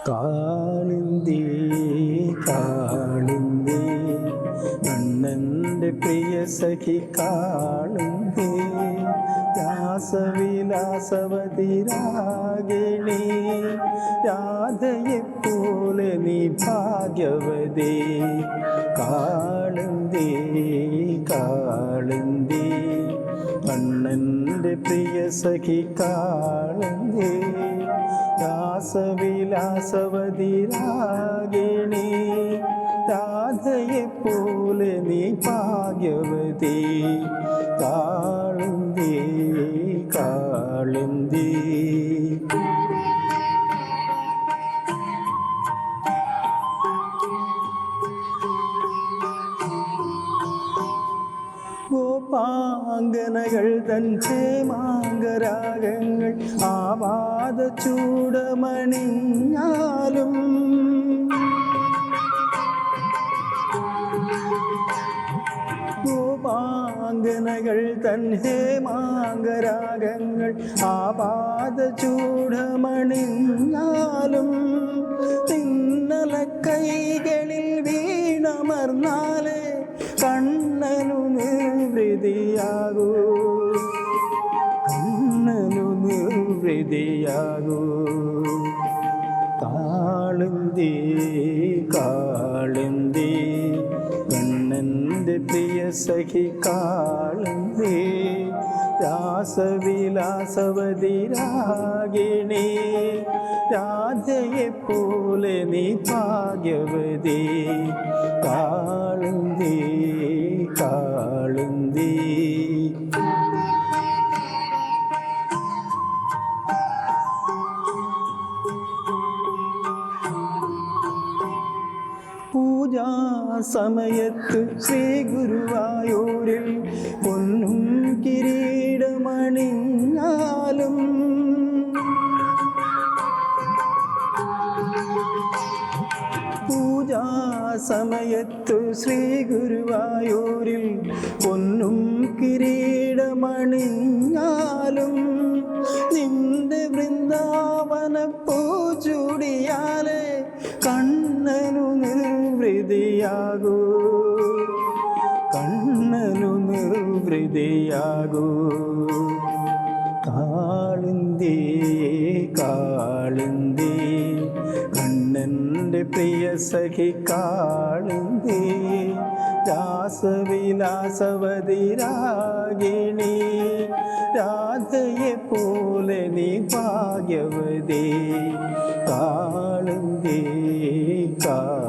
കാളിന്തി കാളിന്തി കണ്ണൻ്റെ പ്രിയ സഖി കാളിന്തി രാസവിലാസവതിരാഗിണി രാധയെപ്പോലെ നീ ഭാഗ്യവതി കാളിന്തി കാളിന്തി കണ്ണൻ്റെ പ്രിയ സഖി കാളിന്തി രാസവിലാസവതിരാഗിണി രാധയെപ്പോലെ നീ ഭാഗ്യവതി കാളിന്തി കാളിന്തി ഗോപാംഗനകൾ തൻ ക്ഷേമാംഗരാഗങ്ങൾ ആവാദ ചൂടമണിഞ്ഞാലും ഗോപാംഗനകൾ തൻ ഹേമാംഗരാഗങ്ങൾ ആവാദ ചൂടമണിഞ്ഞാലും തിന്നല കൈകളിൽ വീണമർന്നാലേ കണ്ണനു നിർവൃതിയാകൂ കണ്ണനു നിർവൃതിയാകൂ കാളിന്തി കാളിന്തി കണ്ണൻ്റെ പ്രിയ സഖി കാളിന്തി രാസവിലാസവതിരാഗിണി രാധയെപ്പോലെ നീ ഭാഗ്യവതി കാളിന്തി കാളിന്തി പൂജാ സമയത്ത് ശ്രീ ഗുരുവായൂരിൽ പൊന്നും കിരീടമണിഞ്ഞാലും പൂജാ സമയത്ത് ശ്രീ ഗുരുവായൂരിൽ പൊന്നും കിരീടമണിഞ്ഞാലും നിന്റെ വൃന്ദാവന പൂചൂടിയാലേ കണ്ണനു നിർവൃതിയാകൂ കണ്ണനു നിർവൃതിയാകൂ കാളിന്തി കാളിന്തി കണ്ണൻ്റെ പ്രിയ സഖി കാളിന്തി രാസവിലാസവതിരാഗിണി രാധയെപ്പോലെ നീ ഭാഗ്യവതി കാളിന്തി കാളിന്തി